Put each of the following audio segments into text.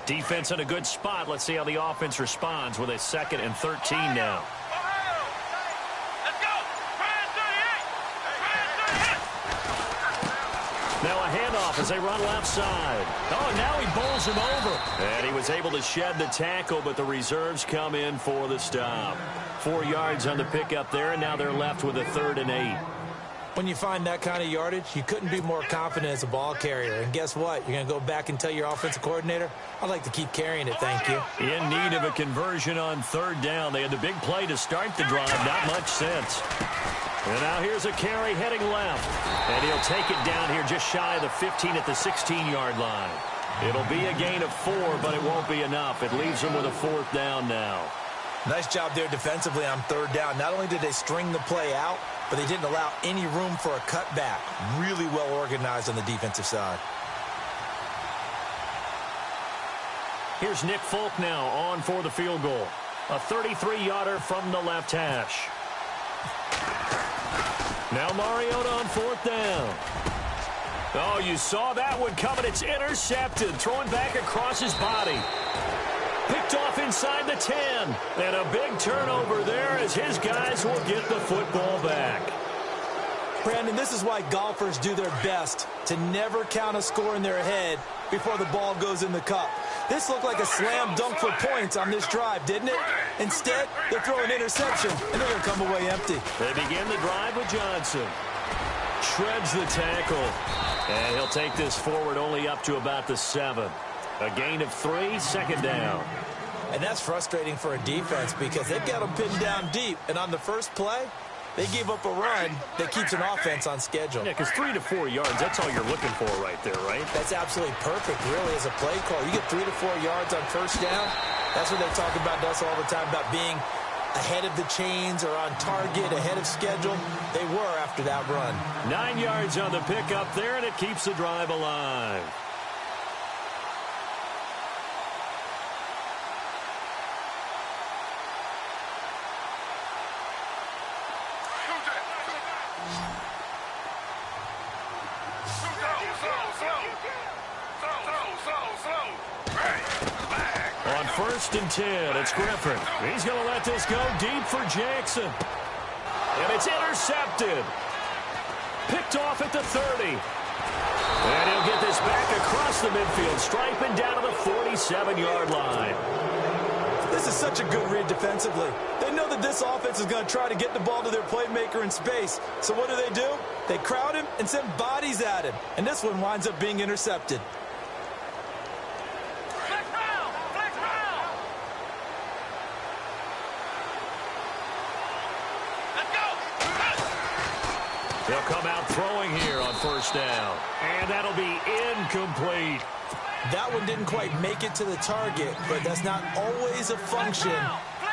Defense in a good spot. Let's see how the offense responds with a 2nd and 13 now. Now a handoff as they run left side. Oh, now he bowls him over. And he was able to shed the tackle, but the reserves come in for the stop. 4 yards on the pickup there, and now they're left with a 3rd and 8. When you find that kind of yardage, you couldn't be more confident as a ball carrier. And guess what? You're going to go back and tell your offensive coordinator, I'd like to keep carrying it, thank you. In need of a conversion on 3rd down. They had the big play to start the drive. Not much sense. And now here's a carry heading left. And he'll take it down here just shy of the 15 at the 16-yard line. It'll be a gain of 4, but it won't be enough. It leaves them with a 4th down now. Nice job there defensively on 3rd down. Not only did they string the play out, but they didn't allow any room for a cutback. Really well organized on the defensive side. Here's Nick Folk now on for the field goal. A 33-yarder from the left hash. Now Mariota on 4th down. Oh, you saw that one coming. It's intercepted. Throwing back across his body. Picked off inside the 10. And a big turnover there as his guys will get the football back. Brandon, this is why golfers do their best to never count a score in their head before the ball goes in the cup. This looked like a slam dunk for points on this drive, didn't it? Instead, they throw an interception, and they're going to come away empty. They begin the drive with Johnson. Shreds the tackle. And he'll take this forward only up to about the 7. A gain of 3, 2nd down. And that's frustrating for a defense because they've got them pinned down deep. And on the first play, they gave up a run that keeps an offense on schedule. Yeah, because 3 to 4 yards, that's all you're looking for right there, right? That's absolutely perfect, really, as a play call. You get 3 to 4 yards on 1st down. That's what they talk about us all the time, about being ahead of the chains or on target, ahead of schedule. They were after that run. 9 yards on the pickup there, and it keeps the drive alive. On 1st and 10, it's Griffin. He's going to let this go deep for Jackson. And it's intercepted. Picked off at the 30. And he'll get this back across the midfield, striping down to the 47-yard line. This is such a good read defensively. They know that this offense is going to try to get the ball to their playmaker in space. So what do? They crowd him and send bodies at him. And this one winds up being intercepted. They'll come out throwing here on 1st down. And that'll be incomplete. That one didn't quite make it to the target, but that's not always a function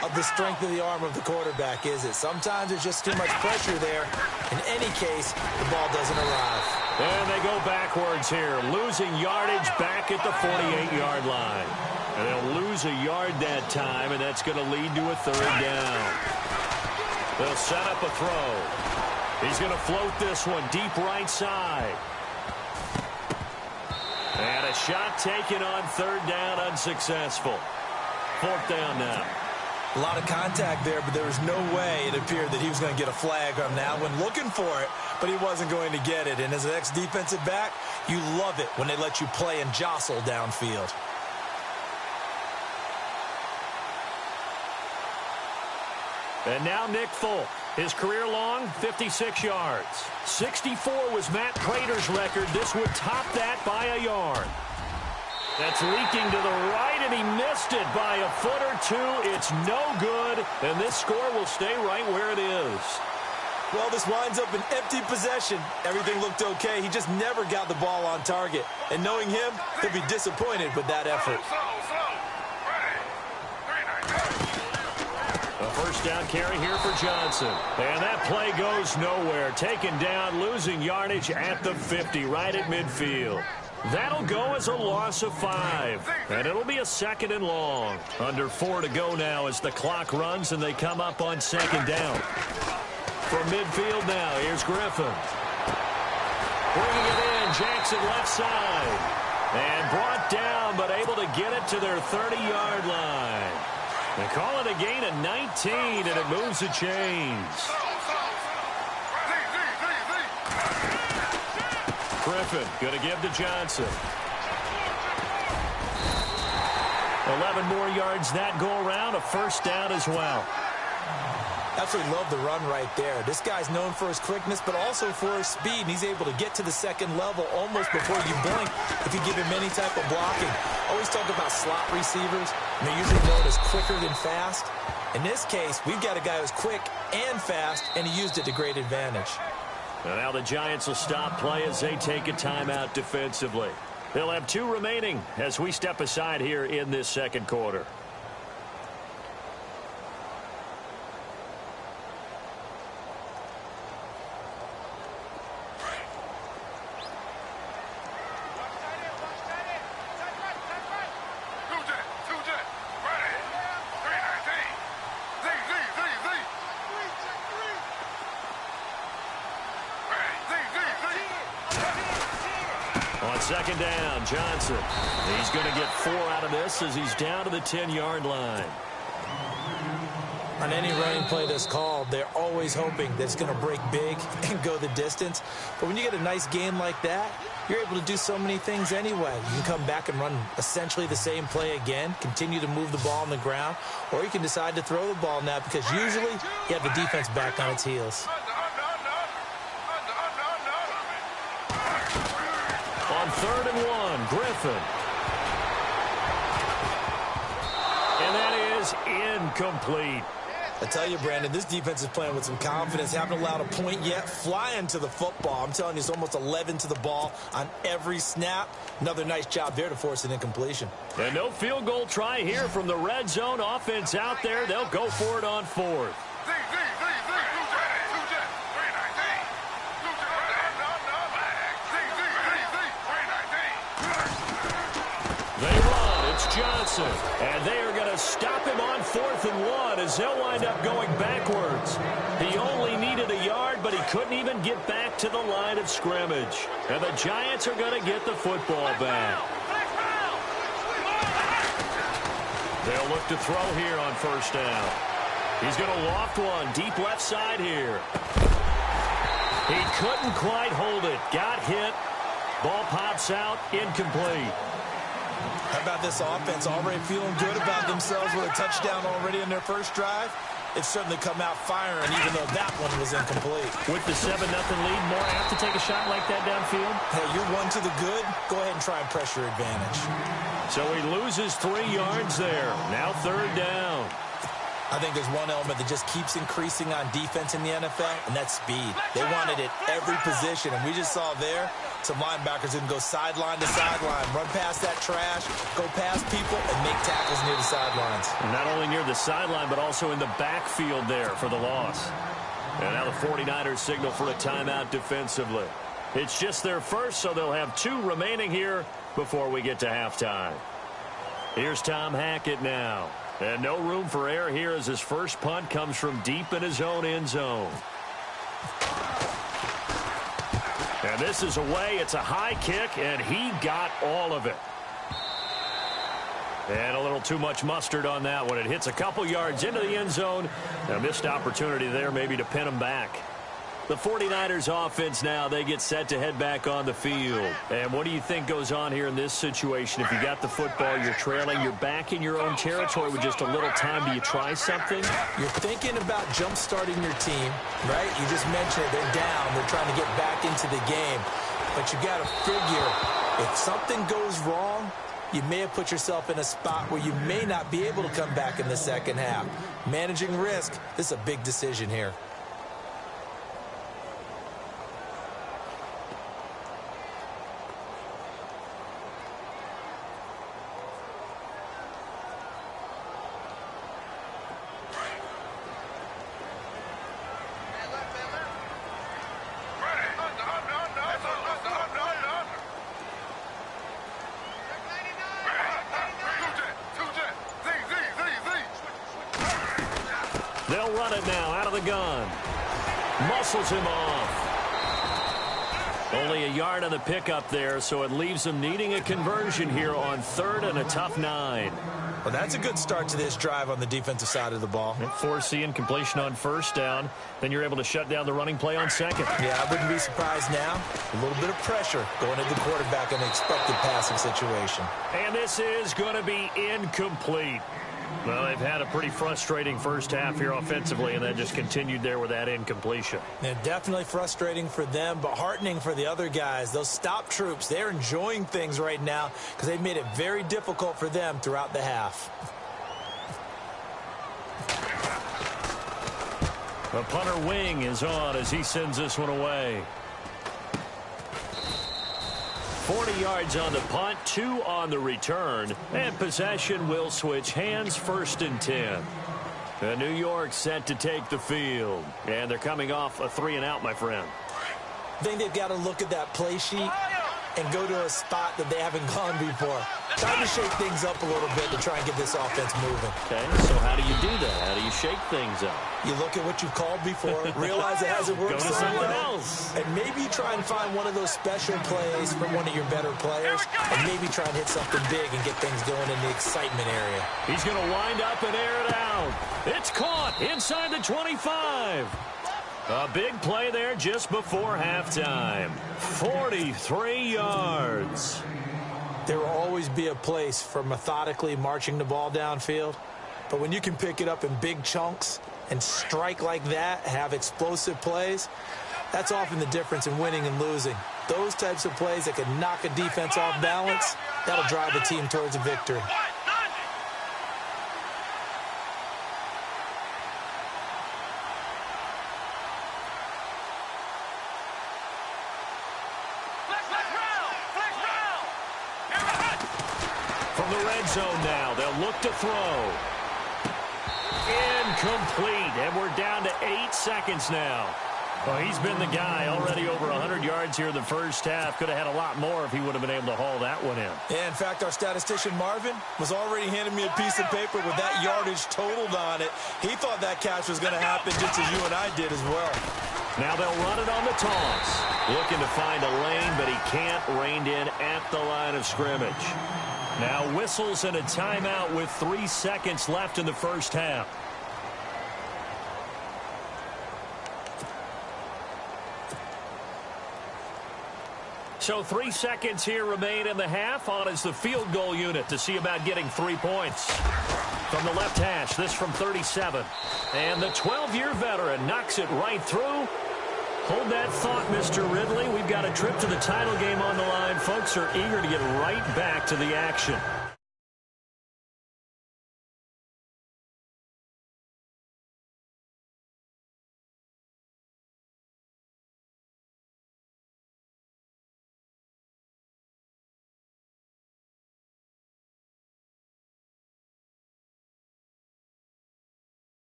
of the strength of the arm of the quarterback, is it? Sometimes there's just too much pressure there. In any case, the ball doesn't arrive. And they go backwards here, losing yardage back at the 48-yard line. And they'll lose a yard that time, and that's going to lead to a 3rd down. They'll set up a throw. He's going to float this one deep right side. And a shot taken on 3rd down, unsuccessful. 4th down now. A lot of contact there, but there was no way it appeared that he was going to get a flag on that one. Looking for it, but he wasn't going to get it. And as an ex-defensive back, you love it when they let you play and jostle downfield. And now Nick Folk. His career long, 56 yards. 64 was Matt Prater's record. This would top that by a yard. That's leaking to the right, and he missed it by a foot or 2. It's no good, and this score will stay right where it is. Well, this winds up an empty possession. Everything looked okay. He just never got the ball on target. And knowing him, he'll be disappointed with that effort. A 1st down carry here for Johnson. And that play goes nowhere. Taken down, losing yardage at the 50, right at midfield. That'll go as a loss of 5. And it'll be a 2nd and long. Under 4 to go now as the clock runs and they come up on 2nd down. From midfield now, here's Griffin. Bringing it in, Jackson left side. And brought down, but able to get it to their 30-yard line. They call it a gain of 19, and it moves the chains. Griffin going to give to Johnson. 11 more yards that go around, a first down as well. Absolutely love the run right there. This guy's known for his quickness, but also for his speed, and he's able to get to the second level almost before you blink if you give him any type of blocking. Always talk about slot receivers, and they're usually known as quicker than fast. In this case, we've got a guy who's quick and fast, and he used it to great advantage. And now the Giants will stop play as they take a timeout defensively. They'll have 2 remaining as we step aside here in this second quarter. Second down, Johnson. He's going to get 4 out of this as he's down to the 10-yard line. On any running play that's called, they're always hoping that it's going to break big and go the distance. But when you get a nice game like that, you're able to do so many things anyway. You can come back and run essentially the same play again, continue to move the ball on the ground, or you can decide to throw the ball now because usually you have the defense back on its heels. On 3rd and 1, Griffin. And that is incomplete. I tell you, Brandon, this defense is playing with some confidence. Haven't allowed a point yet. Flying to the football. I'm telling you, it's almost 11 to the ball on every snap. Another nice job there to force an incompletion. And no field goal try here from the red zone. Offense out there. They'll go for it on 4th. Johnson, and they are going to stop him on 4th and 1 as they'll wind up going backwards. He only needed a yard, but he couldn't even get back to the line of scrimmage. And the Giants are going to get the football back. They'll look to throw here on 1st down. He's going to loft one deep left side here. He couldn't quite hold it. Got hit. Ball pops out. Incomplete. How about this offense already feeling good about themselves with a touchdown already in their first drive? It's certainly come out firing, even though that one was incomplete. With the 7-0 lead, more apt to take a shot like that downfield? Hey, you're 1 to the good. Go ahead and try and pressure advantage. So he loses 3 yards there. Now 3rd down. I think there's one element that just keeps increasing on defense in the NFL, and that's speed. They want it at every position, and we just saw there some linebackers who can go sideline to sideline, run past that trash, go past people, and make tackles near the sidelines. And not only near the sideline, but also in the backfield there for the loss. And now the 49ers signal for a timeout defensively. It's just their first, so they'll have 2 remaining here before we get to halftime. Here's Tom Hackett now. And no room for error here as his first punt comes from deep in his own end zone. And this is away. It's a high kick, and he got all of it. And a little too much mustard on that one. It hits a couple yards into the end zone. A missed opportunity there maybe to pin him back. The 49ers offense now, they get set to head back on the field. And what do you think goes on here in this situation? If you got the football, you're trailing, you're back in your own territory with just a little time. Do you try something? You're thinking about jump-starting your team, right? You just mentioned it. They're down. They're trying to get back into the game. But you got to figure, if something goes wrong, you may have put yourself in a spot where you may not be able to come back in the second half. Managing risk, this is a big decision here. They'll run it now out of the gun. Muscles him off. Only a yard on the pickup there, so it leaves them needing a conversion here on 3rd and a tough 9. Well, that's a good start to this drive on the defensive side of the ball. Forcing completion on 1st down. Then you're able to shut down the running play on 2nd. Yeah, I wouldn't be surprised now. A little bit of pressure going at the quarterback in an expected passing situation. And this is going to be incomplete. Well, they've had a pretty frustrating first half here offensively, and then just continued there with that incompletion. Yeah, definitely frustrating for them, but heartening for the other guys. Those stop troops, they're enjoying things right now because they've made it very difficult for them throughout the half. The punter wing is on as he sends this one away. 40 yards on the punt, 2 on the return, and possession will switch hands, 1st and 10. And New York set to take the field, and they're coming off a 3-and-out, my friend. I think they've got to look at that play sheet and go to a spot that they haven't gone before. Time to shake things up a little bit to try and get this offense moving. Okay, so how do you do that? How do you shake things up? You look at what you've called before, realize it hasn't worked so well, and maybe try and find one of those special plays from one of your better players, and maybe try and hit something big and get things going in the excitement area. He's going to wind up and air it out. It's caught inside the 25. A big play there just before halftime. 43 yards. There will always be a place for methodically marching the ball downfield, but when you can pick it up in big chunks and strike like that, have explosive plays, that's often the difference in winning and losing. Those types of plays that can knock a defense off balance, that'll drive a team towards a victory. From the red zone now, they'll look to throw. Incomplete, and we're down to 8 seconds now. Well, he's been the guy already over 100 yards here in the first half. Could have had a lot more if he would have been able to haul that one in. Yeah, in fact, our statistician Marvin was already handing me a piece of paper with that yardage totaled on it. He thought that catch was going to happen just as you and I did as well. Now they'll run it on the toss. Looking to find a lane, but he can't, reined in at the line of scrimmage. Now whistles and a timeout with 3 seconds left in the first half. So 3 seconds here remain in the half. On is the field goal unit to see about getting 3 points. From the left hash, this from 37. And the 12-year veteran knocks it right through. Hold that thought, Mr. Ridley. We've got a trip to the title game on the line. Folks are eager to get right back to the action.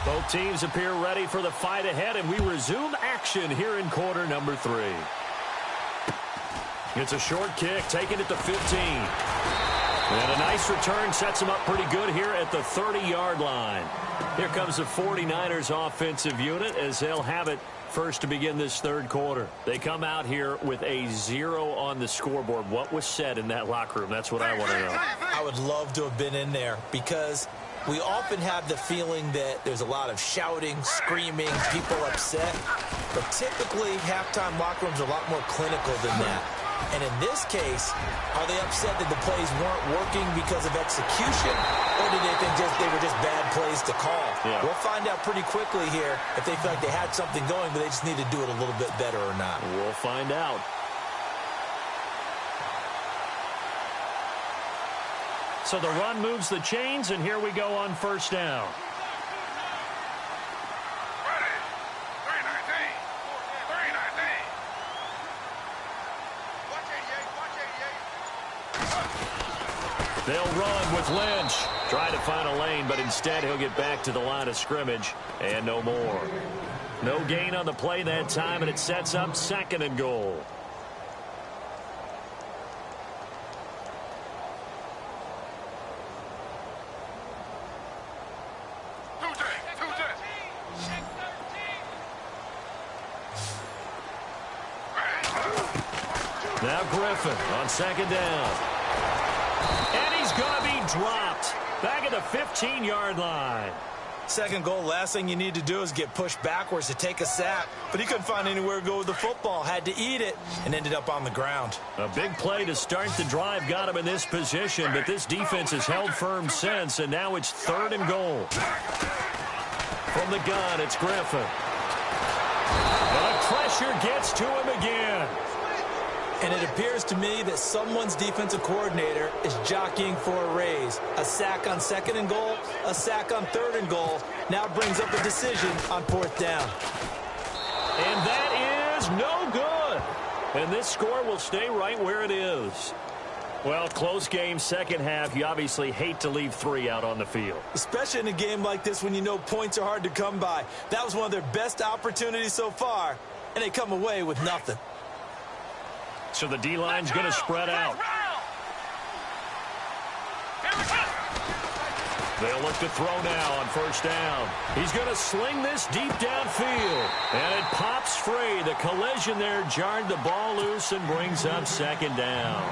Both teams appear ready for the fight ahead, and we resume action here in quarter number 3. It's a short kick, taking it to 15. And a nice return sets them up pretty good here at the 30-yard line. Here comes the 49ers offensive unit as they'll have it first to begin this third quarter. They come out here with a 0 on the scoreboard. What was said in that locker room? That's what I want to know. I would love to have been in there because we often have the feeling that there's a lot of shouting, screaming, people upset. But typically, halftime locker rooms are a lot more clinical than that. And in this case, are they upset that the plays weren't working because of execution, or did they think they were just bad plays to call? Yeah. We'll find out pretty quickly here if they feel like they had something going, but they just need to do it a little bit better or not. We'll find out. So the run moves the chains, and here we go on first down. They'll run with Lynch. Try to find a lane, but instead he'll get back to the line of scrimmage and no more. No gain on the play that time, and it sets up 2nd and goal. Now Griffin on second down. And he's going to be dropped. Back at the 15-yard line. Second goal, last thing you need to do is get pushed backwards to take a sack. But he couldn't find anywhere to go with the football. Had to eat it and ended up on the ground. A big play to start the drive got him in this position, but this defense has held firm since, and now it's 3rd and goal. From the gun, it's Griffin. The pressure gets to him again. And it appears to me that someone's defensive coordinator is jockeying for a raise. A sack on 2nd and goal, a sack on 3rd and goal. Now brings up a decision on 4th down. And that is no good. And this score will stay right where it is. Well, close game, second half. You obviously hate to leave 3 out on the field. Especially in a game like this when you know points are hard to come by. That was one of their best opportunities so far, and they come away with nothing. So the D-line's going to spread out. They'll look to throw now on 1st down. He's going to sling this deep downfield. And it pops free. The collision there jarred the ball loose and brings up 2nd down.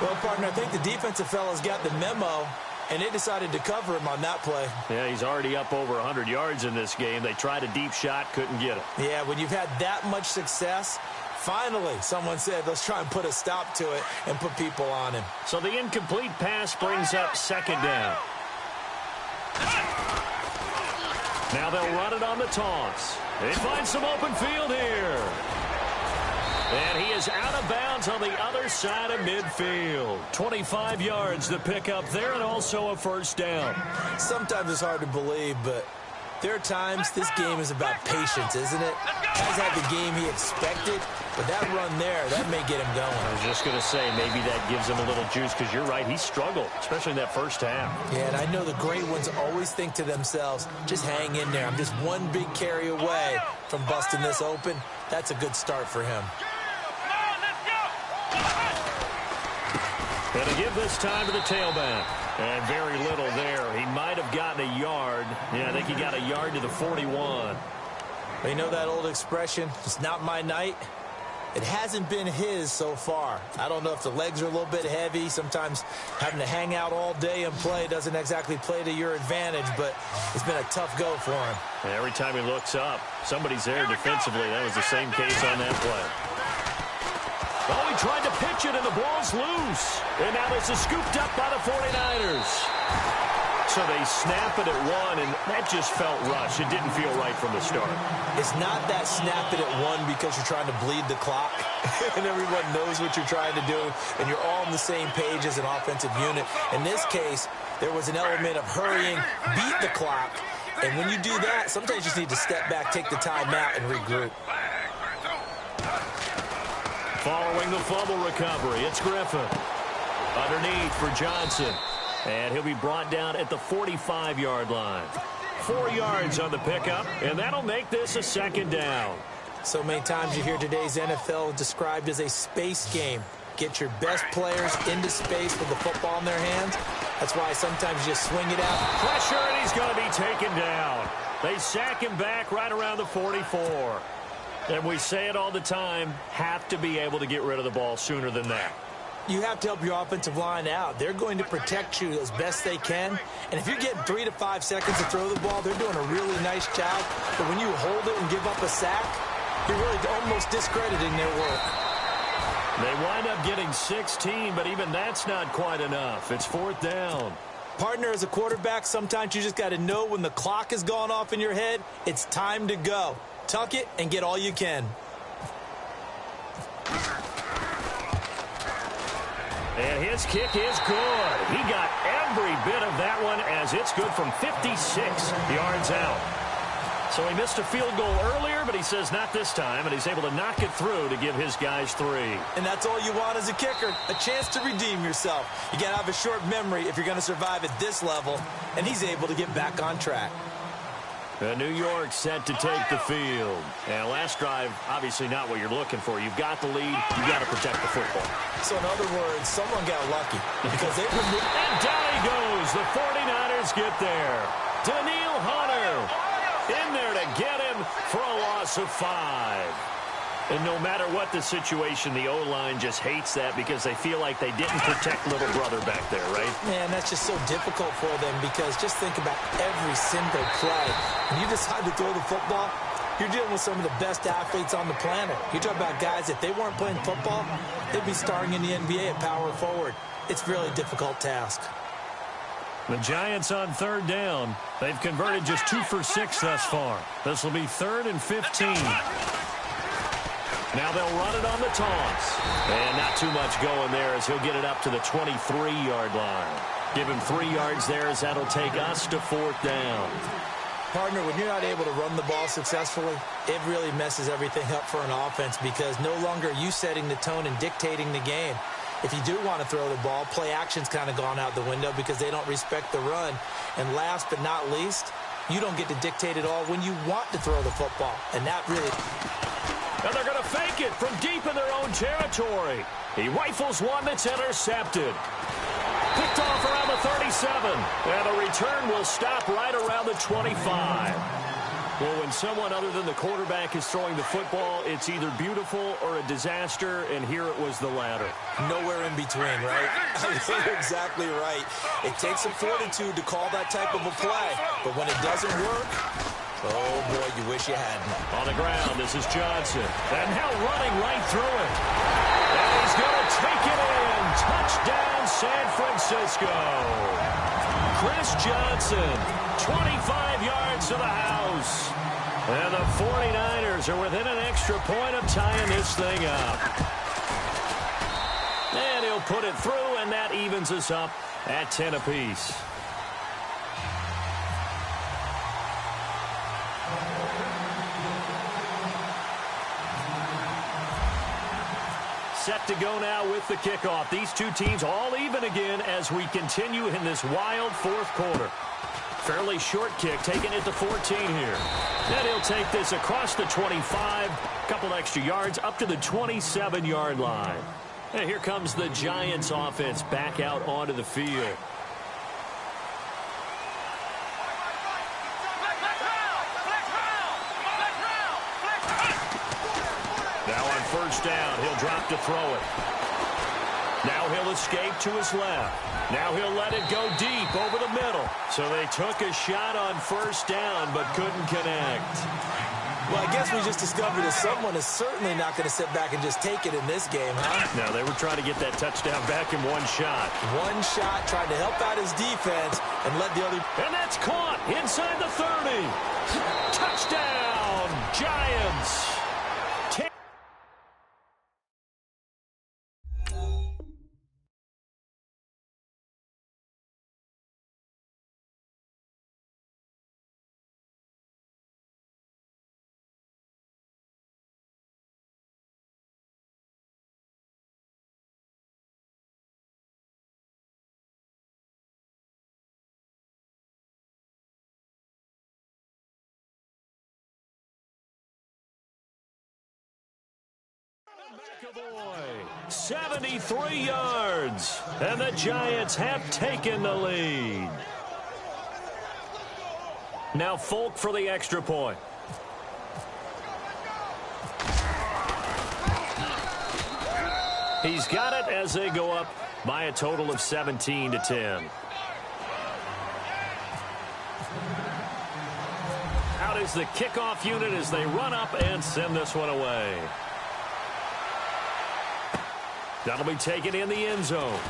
Well, partner, I think the defensive fellas got the memo, and they decided to cover him on that play. Yeah, he's already up over 100 yards in this game. They tried a deep shot, couldn't get it. Yeah, when you've had that much success, finally, someone said, let's try and put a stop to it and put people on him. So the incomplete pass brings up 2nd down. Now they'll run it on the toss. They find some open field here. And he is out of bounds on the other side of midfield. 25 yards to pick up there, and also a 1st down. Sometimes it's hard to believe, but there are times this game is about patience, isn't it? He's had the game he expected, but that run there, that may get him going. I was just going to say, maybe that gives him a little juice, because you're right, he struggled, especially in that 1st half. Yeah, and I know the great ones always think to themselves, just hang in there. I'm just one big carry away from busting this open. That's a good start for him. Going to give this time to the tailback. And very little there. He might have gotten a yard. Yeah, I think he got a yard to the 41. You know that old expression, it's not my night? It hasn't been his so far. I don't know if the legs are a little bit heavy. Sometimes having to hang out all day and play doesn't exactly play to your advantage, but it's been a tough go for him. And every time he looks up, somebody's there defensively. That was the same case on that play. Oh, he tried to pitch it, and the ball's loose. And now this is scooped up by the 49ers. So they snap it at 1, and that just felt rushed. It didn't feel right from the start. It's not that snap it at 1 because you're trying to bleed the clock, and everyone knows what you're trying to do, and you're all on the same page as an offensive unit. In this case, there was an element of hurrying, beat the clock, and when you do that, sometimes you just need to step back, take the time out, and regroup. Following the fumble recovery, it's Griffin. Underneath for Johnson. And he'll be brought down at the 45-yard line. 4 yards on the pickup, and that'll make this a 2nd down. So many times you hear today's NFL described as a space game. Get your best players into space with the football in their hands. That's why sometimes you just swing it out. Pressure, and he's going to be taken down. They sack him back right around the 44. And we say it all the time, have to be able to get rid of the ball sooner than that. You have to help your offensive line out. They're going to protect you as best they can. And if you're getting 3 to 5 seconds to throw the ball, they're doing a really nice job. But when you hold it and give up a sack, you're really almost discrediting their work. They wind up getting 16, but even that's not quite enough. It's 4th down. Partner, as a quarterback, sometimes you just got to know when the clock has gone off in your head, it's time to go. Tuck it and get all you can. And his kick is good. He got every bit of that one as it's good from 56 yards out. So he missed a field goal earlier, but he says not this time, and he's able to knock it through to give his guys 3. And that's all you want as a kicker, a chance to redeem yourself. You got to have a short memory if you're going to survive at this level, and he's able to get back on track. New York set to take the field. And last drive, obviously not what you're looking for. You've got the lead. You've got to protect the football. So in other words, someone got lucky because they removed. And down he goes. The 49ers get there. Daniil Hunter in there to get him for a loss of 5. And no matter what the situation, the O-line just hates that because they feel like they didn't protect little brother back there, right? Man, that's just so difficult for them because just think about every single play. When you decide to throw the football, you're dealing with some of the best athletes on the planet. You talk about guys, if they weren't playing football, they'd be starring in the NBA at power forward. It's a really difficult task. The Giants on third down. They've converted just 2 for 6 thus far. This will be 3rd and 15. Now they'll run it on the toss. And not too much going there as he'll get it up to the 23-yard line. Give him 3 yards there as that'll take us to 4th down. Partner, when you're not able to run the ball successfully, it really messes everything up for an offense because no longer are you setting the tone and dictating the game. If you do want to throw the ball, play action's kind of gone out the window because they don't respect the run. And last but not least, you don't get to dictate it all when you want to throw the football. And that really... And they're going to fake it from deep in their own territory. He rifles one that's intercepted. Picked off around the 37. And the return will stop right around the 25. Well, when someone other than the quarterback is throwing the football, it's either beautiful or a disaster, and here it was the latter. Nowhere in between, right? You're exactly right. It takes some fortitude to call that type of a play, but when it doesn't work, oh, boy, you wish you hadn't. On the ground, this is Johnson. And now running right through it. And he's going to take it in. Touchdown, San Francisco. Chris Johnson, 25 yards to the house. And the 49ers are within an extra point of tying this thing up. And he'll put it through, and that evens us up at 10 apiece. Set to go now with the kickoff. These two teams all even again as we continue in this wild 4th quarter. Fairly short kick, taking it to 14 here. Then he'll take this across the 25, couple extra yards up to the 27-yard line. And here comes the Giants offense back out onto the field. Now on first down, he'll drop to throw it. Now he'll escape to his left. Now he'll let it go deep over the middle. So they took a shot on first down but couldn't connect. Well, I guess we just discovered that someone is certainly not going to sit back and just take it in this game, huh? No, they were trying to get that touchdown back in one shot. One shot, trying to help out his defense and let the other... And that's caught inside the 30. Touchdown, Giants. McAvoy, 73 yards, and the Giants have taken the lead. Now Folk for the extra point. He's got it as they go up by a total of 17-10. Out is the kickoff unit as they run up and send this one away. That'll be taken in the end zone.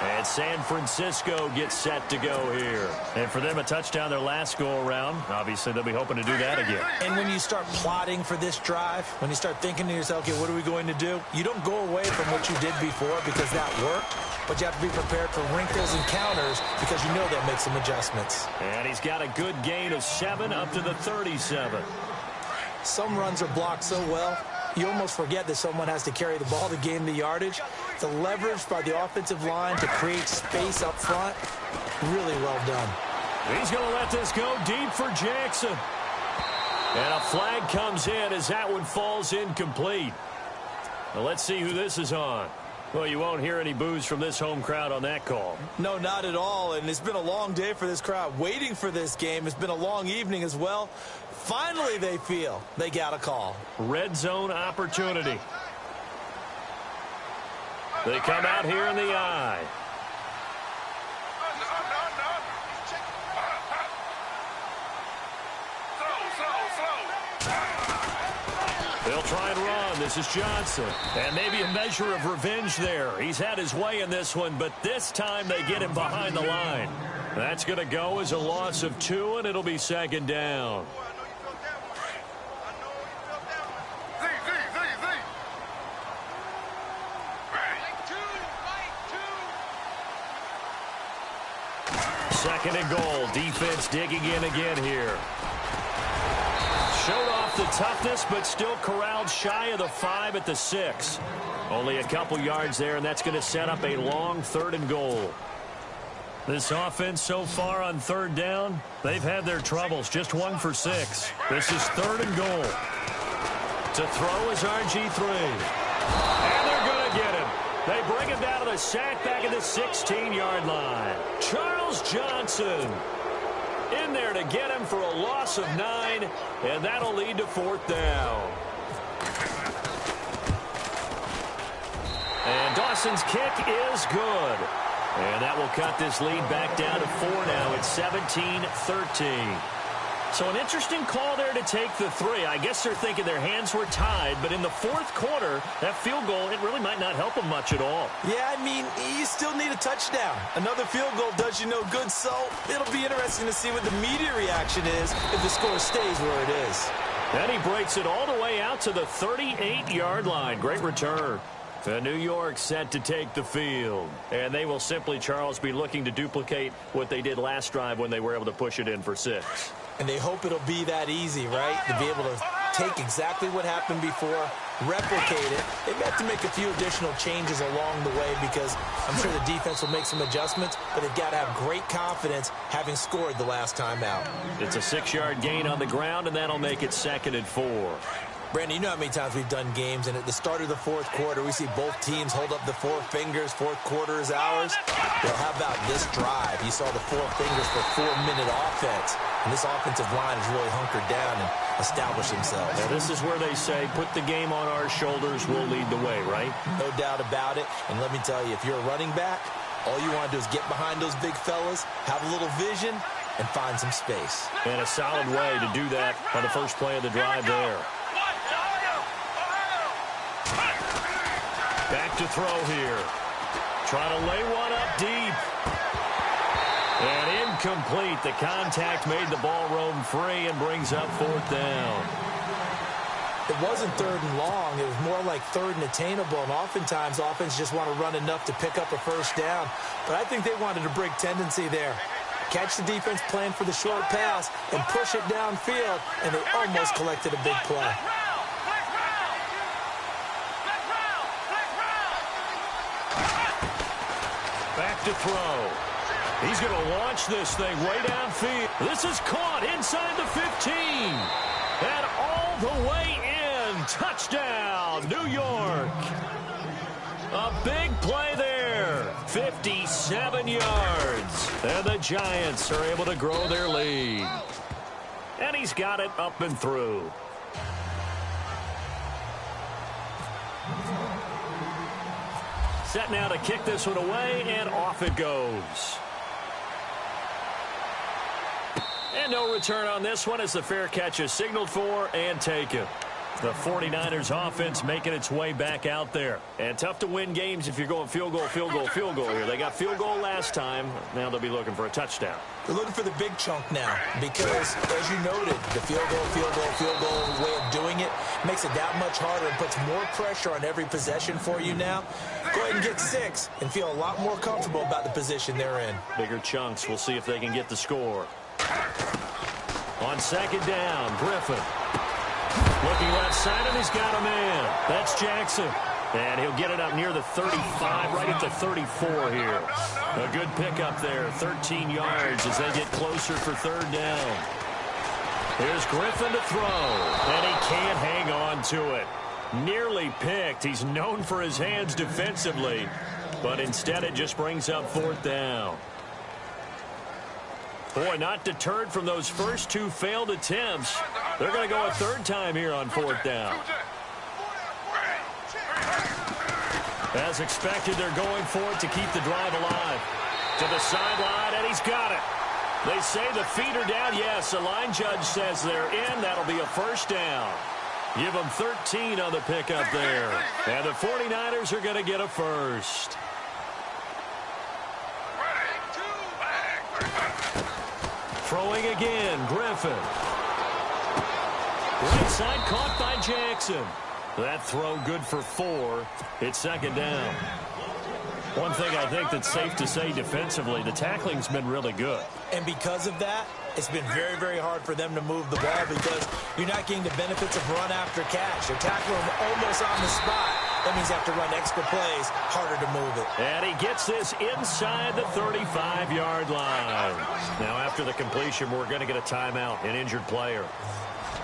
And San Francisco gets set to go here. And for them, a touchdown their last go-around. Obviously, they'll be hoping to do that again. And when you start plotting for this drive, when you start thinking to yourself, okay, what are we going to do? You don't go away from what you did before because that worked. But you have to be prepared for wrinkles and counters because you know they'll make some adjustments. And he's got a good gain of 7 up to the 37. Some runs are blocked so well, you almost forget that someone has to carry the ball to gain the yardage. The leverage by the offensive line to create space up front, really well done. He's going to let this go deep for Jackson. And a flag comes in as that one falls incomplete. Now let's see who this is on. Well, you won't hear any boos from this home crowd on that call. No, not at all. And it's been a long day for this crowd waiting for this game. It's been a long evening as well. Finally, they feel they got a call. Red zone opportunity. They come out here in the eye. They'll try and run. This is Johnson. And maybe a measure of revenge there. He's had his way in this one, but this time they get him behind the line. That's going to go as a loss of 2, and it'll be second down. Second and goal. Defense digging in again here. Showed off the toughness, but still corralled shy of the 5 at the 6. Only a couple yards there, and that's going to set up a long 3rd and goal. This offense so far on 3rd down, they've had their troubles. Just 1 for 6. This is 3rd and goal. To throw is RG3. And they're going to get him. They bring him down to the sack back at the 16-yard line. Charles Johnson in there to get him for a loss of 9, and that'll lead to 4th down. And Dawson's kick is good. And that will cut this lead back down to 4 now. It's 17-13. So an interesting call there to take the 3. I guess they're thinking their hands were tied, but in the 4th quarter, that field goal, it really might not help them much at all. Yeah, I mean, you still need a touchdown. Another field goal does you no good, so it'll be interesting to see what the media reaction is if the score stays where it is. And he breaks it all the way out to the 38-yard line. Great return. New York set to take the field. And they will simply, Charles, be looking to duplicate what they did last drive when they were able to push it in for 6. And they hope it'll be that easy, right? To be able to take exactly what happened before, replicate it. They have to make a few additional changes along the way because I'm sure the defense will make some adjustments, but they've got to have great confidence having scored the last time out. It's a 6-yard gain on the ground, and that'll make it 2nd and 4. Brandon, you know how many times we've done games, and at the start of the 4th quarter, we see both teams hold up the 4 fingers. 4th quarter is ours. Well, how about this drive? You saw the 4 fingers for 4-minute offense, and this offensive line has really hunkered down and established themselves. Now, this is where they say, put the game on our shoulders, we'll lead the way, right? No doubt about it, and let me tell you, if you're a running back, all you want to do is get behind those big fellas, have a little vision, and find some space. And a solid way to do that on the first play of the drive there. Back to throw here. Trying to lay one up deep. And incomplete. The contact made the ball roam free and brings up 4th down. It wasn't 3rd and long. It was more like 3rd and attainable. And oftentimes, offense just want to run enough to pick up a 1st down. But I think they wanted a break tendency there. Catch the defense playing for the short pass and push it downfield. And they almost collected a big play. Back to throw. He's going to launch this thing way downfield. This is caught inside the 15. And all the way in. Touchdown, New York. A big play there. 57 yards. And the Giants are able to grow their lead. And he's got it up and through. Set now to kick this one away, and off it goes. And no return on this one as the fair catch is signaled for and taken. The 49ers offense making its way back out there. And tough to win games if you're going field goal, field goal, field goal here. They got field goal last time. Now they'll be looking for a touchdown. They're looking for the big chunk now because, as you noted, the field goal way of doing it makes it that much harder and puts more pressure on every possession for you now. Go ahead and get 6 and feel a lot more comfortable about the position they're in. Bigger chunks. We'll see if they can get the score. On 2nd down, Griffin. Looking left side, and he's got a man. That's Jackson. And he'll get it up near the 35, right at the 34 here. A good pickup there, 13 yards as they get closer for 3rd down. Here's Griffin to throw, and he can't hang on to it. Nearly picked. He's known for his hands defensively, but instead it just brings up fourth down. Boy, not deterred from those first two failed attempts. They're going to go a third time here on fourth down. As expected, they're going for it to keep the drive alive. To the sideline, and he's got it. They say the feet are down. Yes, the line judge says they're in. That'll be a first down. Give them 13 on the pickup there. And the 49ers are going to get a first. Throwing again, Griffin. Right side caught by Jackson. That throw good for 4. It's second down. One thing I think that's safe to say defensively, the tackling's been really good. And because of that, it's been very, very hard for them to move the ball because you're not getting the benefits of run after catch. You're tackling them almost on the spot. That means you have to run extra plays, harder to move it. And he gets this inside the 35-yard line. Now, after the completion, we're going to get a timeout, an injured player.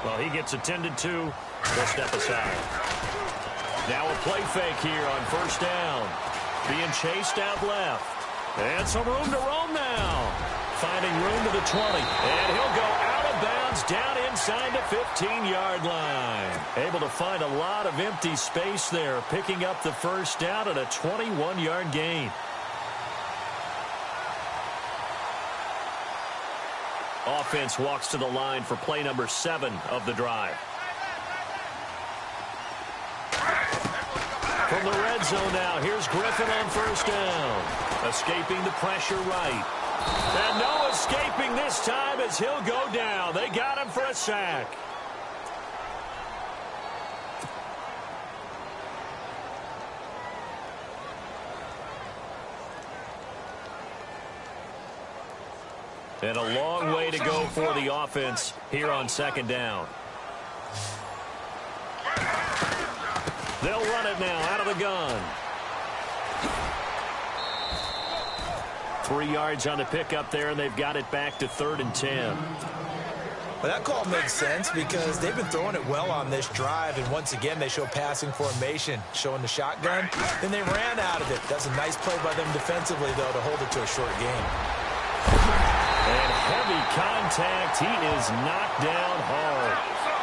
Well, he gets attended to. They'll step aside. Now a play fake here on first down. Being chased out left. And some room to roam now. Finding room to the 20. And he'll go out of bounds down inside the 15-yard line. Able to find a lot of empty space there. Picking up the first down at a 21-yard gain. Offense walks to the line for play number 7 of the drive. From the red zone now, here's Griffin on first down. Escaping the pressure right. And no escaping this time as he'll go down. They got him for a sack. And a long way to go for the offense here on second down. They'll run it now out of the gun. 3 yards on the pickup there, and they've got it back to 3rd and 10. Well, that call makes sense because they've been throwing it well on this drive, and once again, they show passing formation, showing the shotgun. Then they ran out of it. That's a nice play by them defensively, though, to hold it to a short game. And heavy contact. He is knocked down hard.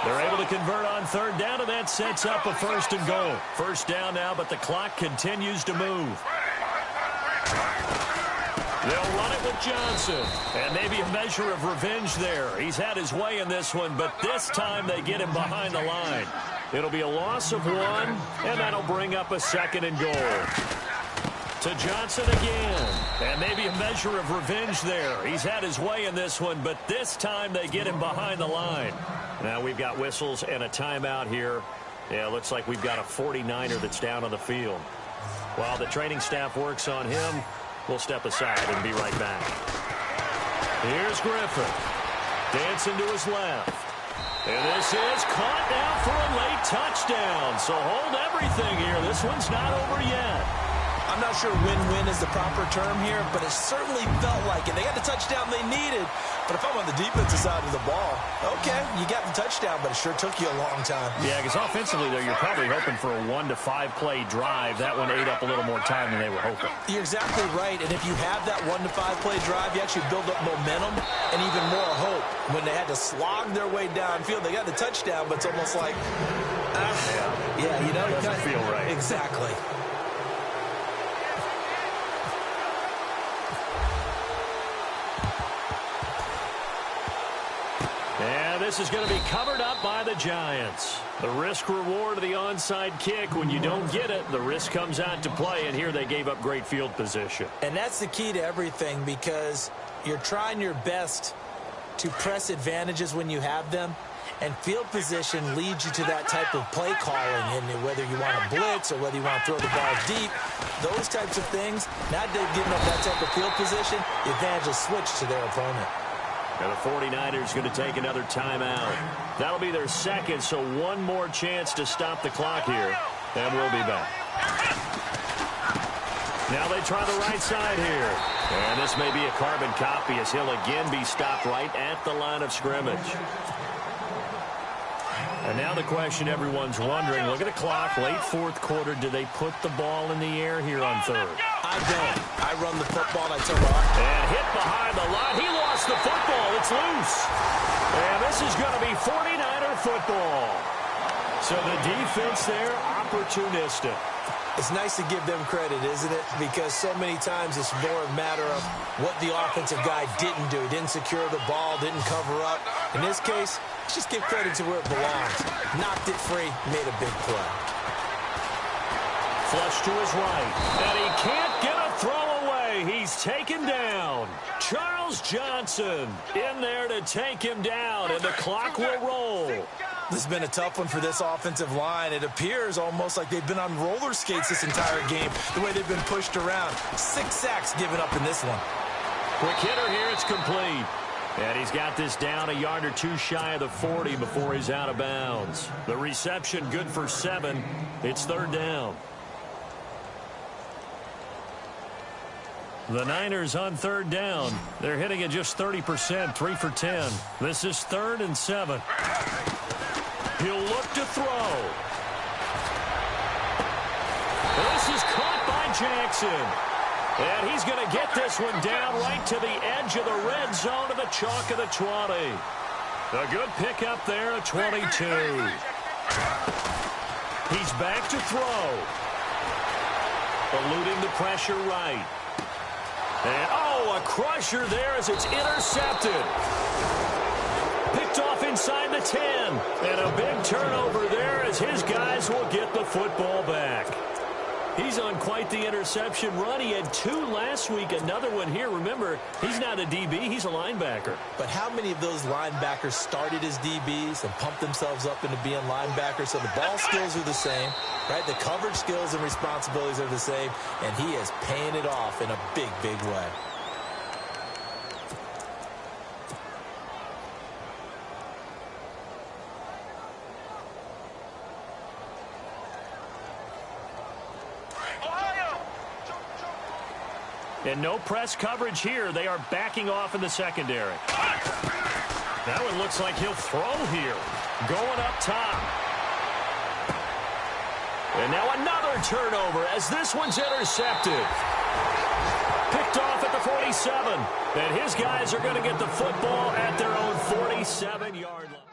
They're able to convert on third down, and that sets up a 1st and goal. First down now, but the clock continues to move. They'll run it with Johnson. And maybe a measure of revenge there. He's had his way in this one, but this time they get him behind the line. It'll be a loss of 1, and that'll bring up a 2nd and goal. To Johnson again. And maybe a measure of revenge there. He's had his way in this one, but this time they get him behind the line. Now we've got whistles and a timeout here. Yeah, looks like we've got a 49er that's down on the field. While the training staff works on him, we'll step aside and be right back. Here's Griffin. Dancing to his left. And this is caught now for a late touchdown. So hold everything here. This one's not over yet. I'm not sure win-win is the proper term here, but it certainly felt like it. They got the touchdown they needed, but if I'm on the defensive side of the ball, okay, you got the touchdown, but it sure took you a long time. Yeah, because offensively, though, you're probably hoping for a 1 to 5 play drive. That one ate up a little more time than they were hoping. You're exactly right, and if you have that 1 to 5 play drive, you actually build up momentum and even more hope. When they had to slog their way downfield, they got the touchdown, but it's almost like, yeah, you know, it doesn't feel right. Exactly. And this is going to be covered up by the Giants. The risk-reward of the onside kick, when you don't get it, the risk comes out to play, and here they gave up great field position. And that's the key to everything because you're trying your best to press advantages when you have them, and field position leads you to that type of play calling, and whether you want to blitz or whether you want to throw the ball deep, those types of things, now they've given up that type of field position, the advantage will switch to their opponent. And the 49ers going to take another timeout. That'll be their 2nd, so one more chance to stop the clock here, and we'll be back. Now they try the right side here. And this may be a carbon copy as he'll again be stopped right at the line of scrimmage. And now the question everyone's wondering, look at the clock, late fourth quarter, do they put the ball in the air here on third? I don't. I run the football, and I tell them, and hit behind the line. He lost the football. It's loose. And this is going to be 49er football. So the defense there, opportunistic. It's nice to give them credit, isn't it? Because so many times it's more a matter of what the offensive guy didn't do. He didn't secure the ball, didn't cover up. In this case, let's just give credit to where it belongs. Knocked it free, made a big play. Flush to his right. And he can't get a throw away. He's taken down. Charles Johnson in there to take him down, and the clock will roll. This has been a tough one for this offensive line. It appears almost like they've been on roller skates this entire game, the way they've been pushed around. 6 sacks given up in this one. Quick hitter here, it's complete. And he's got this down a yard or two shy of the 40 before he's out of bounds. The reception good for 7. It's third down. The Niners on third down. They're hitting at just 30%, 3 for 10. This is 3rd and 7. He'll look to throw. This is caught by Jackson. And he's going to get this one down right to the edge of the red zone of the chalk of the 20. A good pickup there at 22. He's back to throw. Eluding the pressure right. And, oh, a crusher there as it's intercepted. Picked off inside the 10. And a big turnover there as his guys will get the football back. He's on quite the interception run. He had 2 last week, another one here. Remember, he's not a DB, he's a linebacker. But how many of those linebackers started as DBs and pumped themselves up into being linebackers? So the ball skills are the same, right? The coverage skills and responsibilities are the same, and he is paying it off in a big, big way. And no press coverage here. They are backing off in the secondary. That one looks like he'll throw here. Going up top. And now another turnover as this one's intercepted. Picked off at the 47. And his guys are going to get the football at their own 47-yard line.